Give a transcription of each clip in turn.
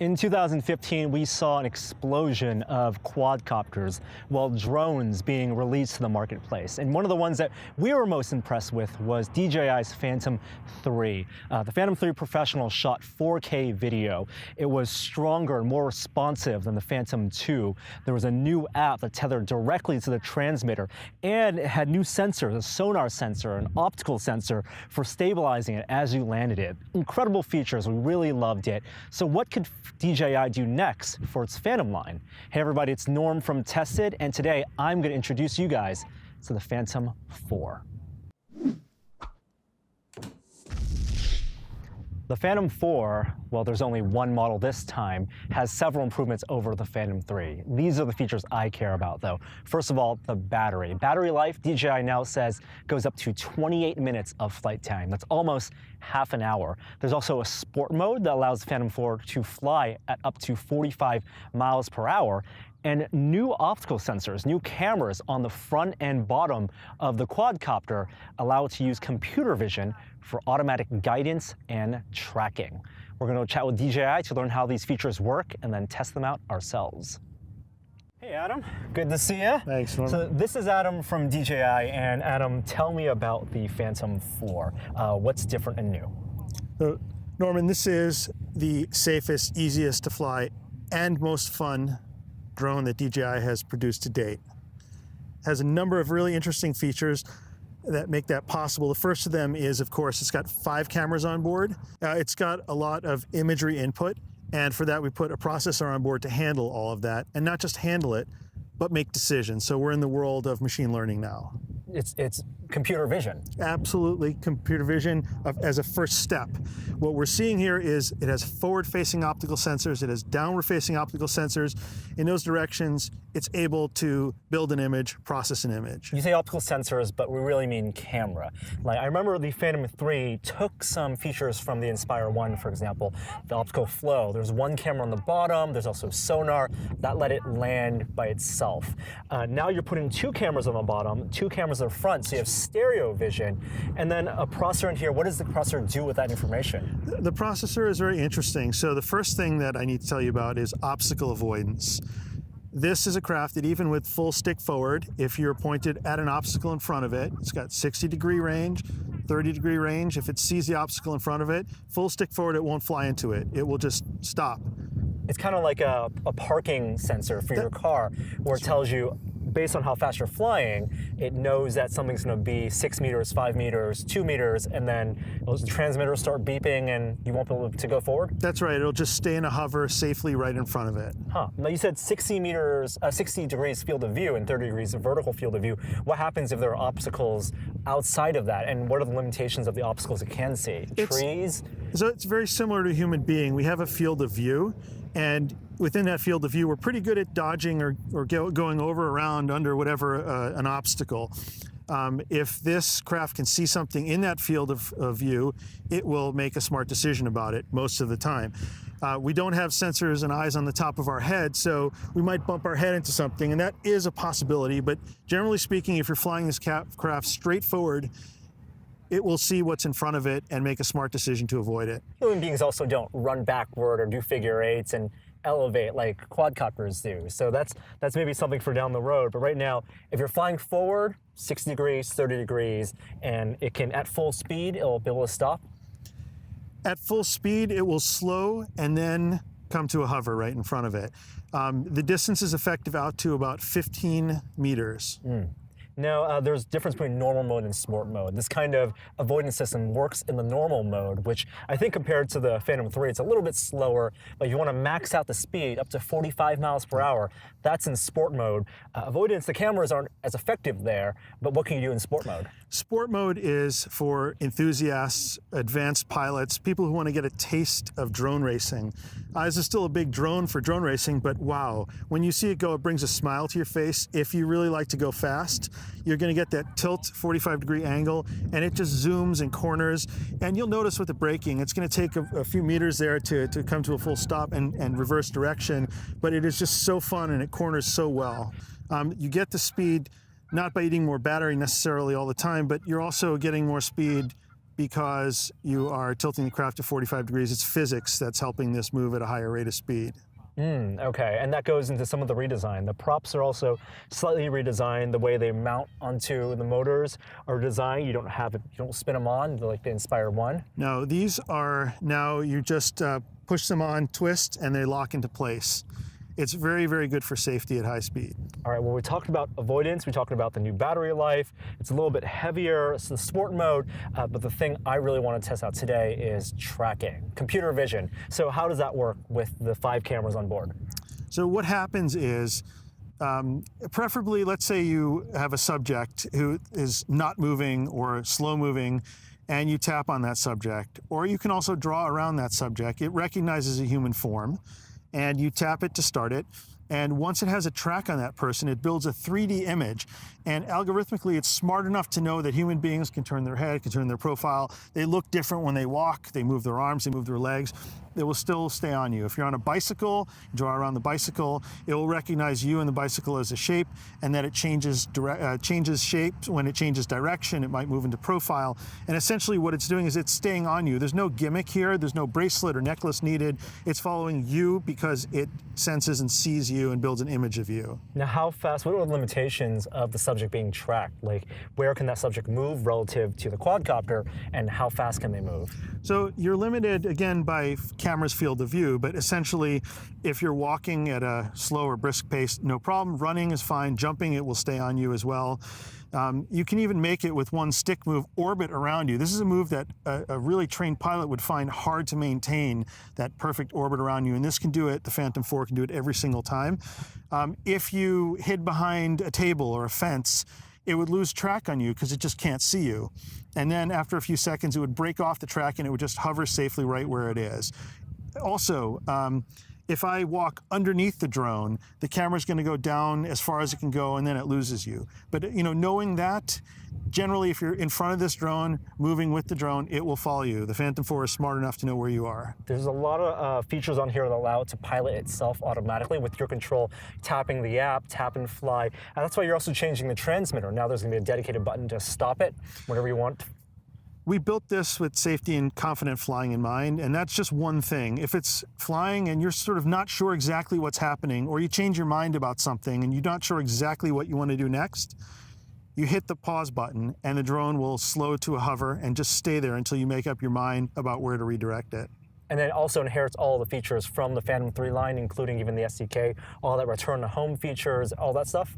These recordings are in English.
In 2015, we saw an explosion of quadcopters, while drones being released to the marketplace. And one of the ones that we were most impressed with was DJI's Phantom 3. The Phantom 3 Professional shot 4K video. It was stronger and more responsive than the Phantom 2. There was a new app that tethered directly to the transmitter, and it had new sensors, a sonar sensor, an optical sensor for stabilizing it as you landed it. Incredible features, we really loved it. So what could DJI do next for its Phantom line? Hey everybody, it's Norm from Tested, and today I'm going to introduce you guys to the Phantom 4. The Phantom 4, well, there's only one model this time, has several improvements over the Phantom 3. These are the features I care about, though. First of all, the battery. Battery life, DJI now says, goes up to 28 minutes of flight time. That's almost half an hour. There's also a sport mode that allows the Phantom 4 to fly at up to 45 miles per hour. And new optical sensors, new cameras on the front and bottom of the quadcopter allow it to use computer vision for automatic guidance and tracking. We're going to chat with DJI to learn how these features work and then test them out ourselves. Hey Adam, good to see you. Thanks, Norman. So this is Adam from DJI, and Adam, tell me about the Phantom 4. What's different and new? So, Norman, this is the safest, easiest to fly, and most fun drone that DJI has produced to date. It has a number of really interesting features that make that possible. The first of them is, of course, it's got 5 cameras on board. It's got a lot of imagery input, and for that we put a processor on board to handle all of that, and not just handle it, but make decisions. So we're in the world of machine learning now. It's computer vision. Absolutely, computer vision as a first step. What we're seeing here is it has forward-facing optical sensors, it has downward-facing optical sensors. In those directions, it's able to build an image, process an image. You say optical sensors, but we really mean camera. Like, I remember the Phantom 3 took some features from the Inspire 1, for example, the optical flow. There's one camera on the bottom, there's also sonar, that let it land by itself. Now you're putting 2 cameras on the bottom, 2 cameras in the front, so you have stereo vision, and then a processor in here. What does the processor do with that information? The processor is very interesting. So the first thing that I need to tell you about is obstacle avoidance. This is a craft that even with full stick forward, if you're pointed at an obstacle in front of it, it's got 60-degree range, 30-degree range. If it sees the obstacle in front of it, full stick forward, it won't fly into it. It will just stop. It's kind of like a parking sensor for your car, where it tells you, based on how fast you're flying, it knows that something's going to be 6 meters, 5 meters, 2 meters, and then the transmitter will start beeping and you won't be able to go forward? That's right. It'll just stay in a hover safely right in front of it. Huh. Now you said 60 degrees field of view and 30 degrees vertical field of view. What happens if there are obstacles outside of that? And what are the limitations of the obstacles it can see? Trees? So it's very similar to a human being. We have a field of view, and within that field of view, we're pretty good at dodging or going over, around, under whatever an obstacle. If this craft can see something in that field of view, it will make a smart decision about it most of the time. We don't have sensors and eyes on the top of our head, so we might bump our head into something, and that is a possibility. But generally speaking, if you're flying this craft straight forward, it will see what's in front of it and make a smart decision to avoid it. Human beings also don't run backward or do figure eights and elevate like quadcopters do. So that's maybe something for down the road. But right now, if you're flying forward, 60 degrees, 30 degrees, and it can, at full speed, it'll be able to stop? At full speed, it will slow and then come to a hover right in front of it. The distance is effective out to about 15 meters. Now, there's a difference between normal mode and sport mode. This kind of avoidance system works in the normal mode, which I think compared to the Phantom 3, it's a little bit slower, but if you want to max out the speed up to 45 miles per hour, that's in sport mode. Avoidance, the cameras aren't as effective there, but what can you do in sport mode? Sport mode is for enthusiasts, advanced pilots, people who want to get a taste of drone racing. This is still a big drone for drone racing, but wow, when you see it go, it brings a smile to your face. If you really like to go fast, you're going to get that tilt 45-degree angle, and it just zooms and corners. And you'll notice with the braking, it's going to take a few meters there to come to a full stop and reverse direction, but it is just so fun and it corners so well. You get the speed not by eating more battery necessarily all the time, but you're also getting more speed because you are tilting the craft to 45 degrees. It's physics that's helping this move at a higher rate of speed. Okay, and that goes into some of the redesign. The props are also slightly redesigned. The way they mount onto the motors are designed. You don't spin them on like the Inspire 1. No, these are now, you just push them on, twist, and they lock into place. It's very, very good for safety at high speed. All right, well, we talked about avoidance, we talked about the new battery life. It's a little bit heavier, it's the sport mode, but the thing I really want to test out today is tracking, computer vision. So how does that work with the 5 cameras on board? So what happens is, preferably, let's say you have a subject who is not moving or slow moving, and you tap on that subject, or you can also draw around that subject. It recognizes a human form, and you tap it to start it. And once it has a track on that person, it builds a 3D image. And algorithmically, it's smart enough to know that human beings can turn their head, can turn their profile. They look different when they walk. They move their arms, they move their legs. It will still stay on you. If you're on a bicycle, draw around the bicycle, it will recognize you and the bicycle as a shape, and that it changes shape. When it changes direction, it might move into profile. And essentially what it's doing is it's staying on you. There's no gimmick here. There's no bracelet or necklace needed. It's following you because it senses and sees you and builds an image of you. Now, how fast, what are the limitations of the subject being tracked? Like, where can that subject move relative to the quadcopter, and how fast can they move? So you're limited, again, by camera's field of view, but essentially, if you're walking at a slow or brisk pace, no problem. Running is fine. Jumping, it will stay on you as well. You can even make it with one stick move, orbit around you. This is a move that a really trained pilot would find hard to maintain, that perfect orbit around you. And this can do it, the Phantom 4 can do it every single time. If you hid behind a table or a fence, it would lose track on you because it just can't see you. And then after a few seconds, it would break off the track and it would just hover safely right where it is. Also, if I walk underneath the drone, the camera's going to go down as far as it can go, and then it loses you. But knowing that, generally, if you're in front of this drone, moving with the drone, it will follow you. The Phantom 4 is smart enough to know where you are. There's a lot of features on here that allow it to pilot itself automatically with your control, tapping the app, tap and fly. And that's why you're also changing the transmitter. Now there's going to be a dedicated button to stop it whenever you want. We built this with safety and confident flying in mind, and that's just one thing. If it's flying and you're sort of not sure exactly what's happening, or you change your mind about something and you're not sure exactly what you want to do next, you hit the pause button and the drone will slow to a hover and just stay there until you make up your mind about where to redirect it. And then it also inherits all the features from the Phantom 3 line, including even the SDK, all that return to home features, all that stuff?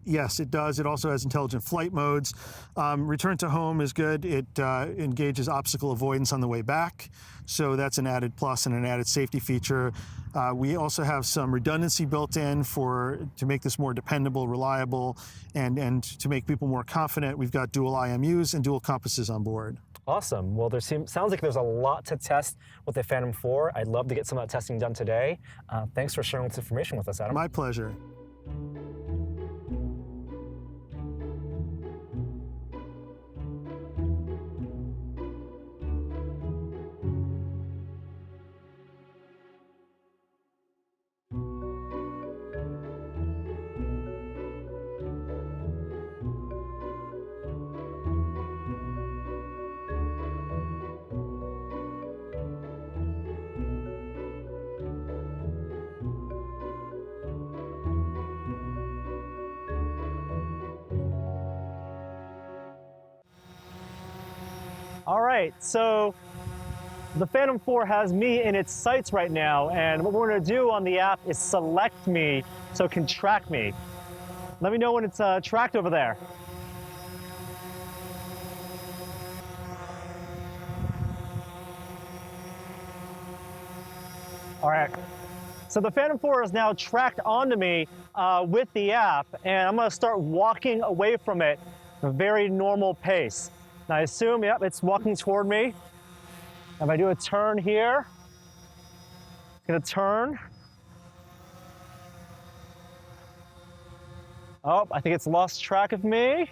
Yes, it does. It also has intelligent flight modes. Return to home is good. It engages obstacle avoidance on the way back. So that's an added plus and an added safety feature. We also have some redundancy built in to make this more dependable, reliable, and to make people more confident. We've got dual IMUs and dual compasses on board. Awesome. Well, sounds like there's a lot to test with the Phantom 4. I'd love to get some of that testing done today. Thanks for sharing this information with us, Adam. My pleasure. All right, so the Phantom 4 has me in its sights right now, and what we're gonna do on the app is select me so it can track me. Let me know when it's tracked over there. All right, so the Phantom 4 is now tracked onto me with the app, and I'm gonna start walking away from it at a very normal pace. Now I assume, yep, it's walking toward me. If I do a turn here, it's gonna turn. Oh, I think it's lost track of me.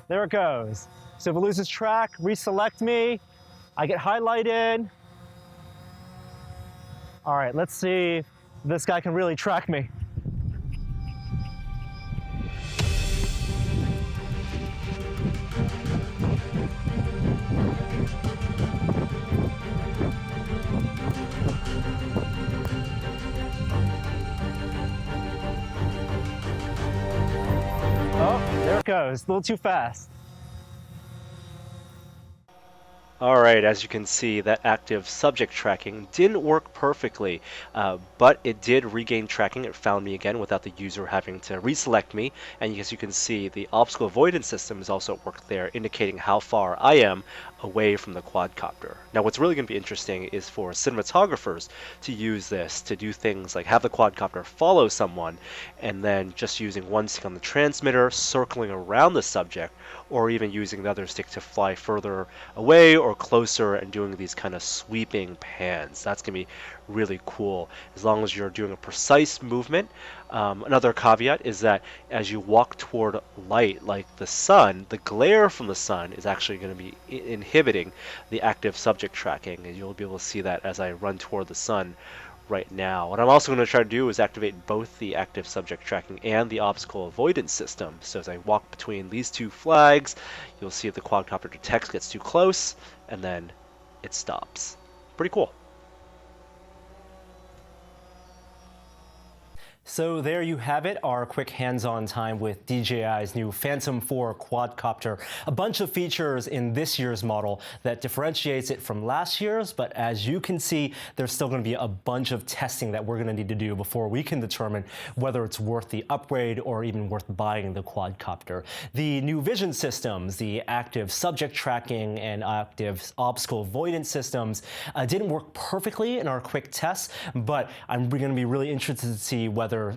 There it goes. So if it loses track, reselect me. I get highlighted. All right, let's see if this guy can really track me. it goes. A little too fast. Alright, as you can see, that active subject tracking didn't work perfectly, but it did regain tracking. It found me again without the user having to reselect me, and as you can see, the obstacle avoidance system is also at work there, indicating how far I am away from the quadcopter. Now what's really going to be interesting is for cinematographers to use this to do things like have the quadcopter follow someone, and then just using one stick on the transmitter, circling around the subject, or even using the other stick to fly further away or closer and doing these kind of sweeping pans. That's going to be really cool as long as you're doing a precise movement. Another caveat is that as you walk toward light like the sun, the glare from the sun is actually going to be inhibiting the active subject tracking, and you'll be able to see that as I run toward the sun right now. What I'm also going to try to do is activate both the active subject tracking and the obstacle avoidance system. So as I walk between these two flags, you'll see if the quadcopter detects gets too close, and then it stops. Pretty cool. So there you have it, our quick hands-on time with DJI's new Phantom 4 quadcopter. A bunch of features in this year's model that differentiates it from last year's, but as you can see, there's still going to be a bunch of testing that we're going to need to do before we can determine whether it's worth the upgrade or even worth buying the quadcopter. The new vision systems, the active subject tracking and active obstacle avoidance systems didn't work perfectly in our quick tests, but I'm going to be really interested to see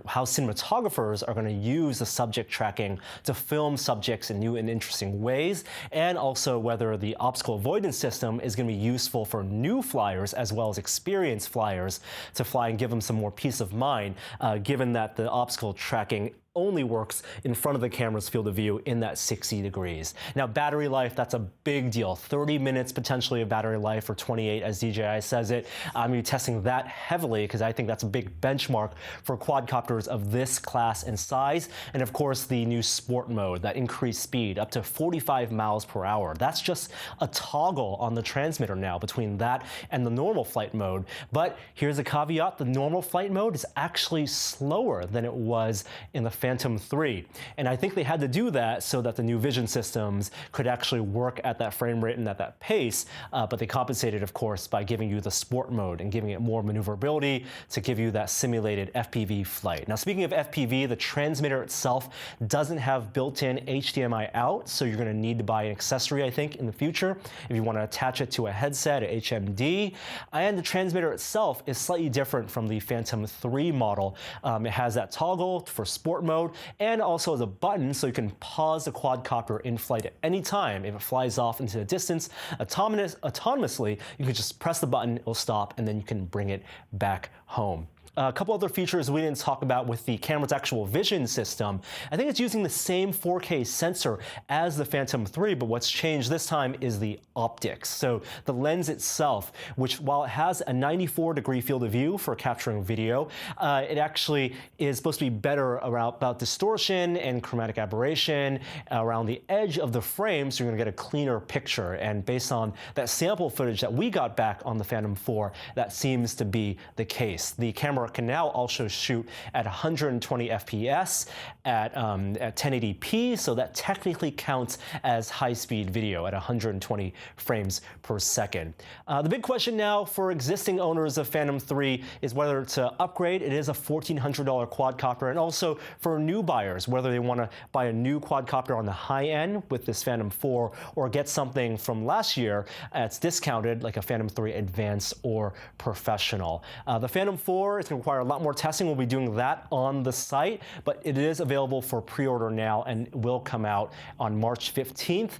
how cinematographers are going to use the subject tracking to film subjects in new and interesting ways, and also whether the obstacle avoidance system is going to be useful for new flyers as well as experienced flyers to fly and give them some more peace of mind, given that the obstacle tracking only works in front of the camera's field of view in that 60 degrees. Now, battery life, that's a big deal. 30 minutes potentially of battery life, or 28 as DJI says it. I'm going to be testing that heavily because I think that's a big benchmark for quadcopters of this class and size. And of course, the new sport mode, that increased speed up to 45 miles per hour. That's just a toggle on the transmitter now between that and the normal flight mode. But here's a caveat, the normal flight mode is actually slower than it was in the Phantom 3. And I think they had to do that so that the new vision systems could actually work at that frame rate and at that pace, but they compensated, of course, by giving you the sport mode and giving it more maneuverability to give you that simulated FPV flight. Now, speaking of FPV, the transmitter itself doesn't have built-in HDMI out, so you're going to need to buy an accessory, I think, in the future if you want to attach it to a headset, a HMD. And the transmitter itself is slightly different from the Phantom 3 model. It has that toggle for sport mode, and also as a button so you can pause the quadcopter in flight at any time. If it flies off into the distance autonomously, you can just press the button, it'll stop, and then you can bring it back home. A couple other features we didn't talk about with the camera's actual vision system. I think it's using the same 4K sensor as the Phantom 3, but what's changed this time is the optics. So the lens itself, which while it has a 94-degree field of view for capturing video, it actually is supposed to be better about distortion and chromatic aberration around the edge of the frame, so you're going to get a cleaner picture. And based on that sample footage that we got back on the Phantom 4, that seems to be the case. The camera can now also shoot at 120 FPS at 1080p, so that technically counts as high-speed video at 120 frames per second. The big question now for existing owners of Phantom 3 is whether to upgrade. It is a $1,400 quadcopter, and also for new buyers, whether they want to buy a new quadcopter on the high end with this Phantom 4 or get something from last year that's discounted, like a Phantom 3 Advanced or Professional. The Phantom 4 is going to require a lot more testing. We'll be doing that on the site, but it is available for pre-order now and will come out on March 15th,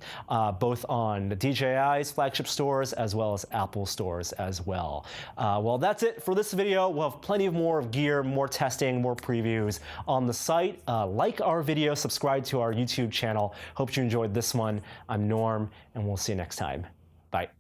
both on the DJI's flagship stores as well as Apple stores as well. Well, that's it for this video. We'll have plenty of more gear, more testing, more previews on the site. Like our video, subscribe to our YouTube channel. Hope you enjoyed this one. I'm Norm, and we'll see you next time. Bye.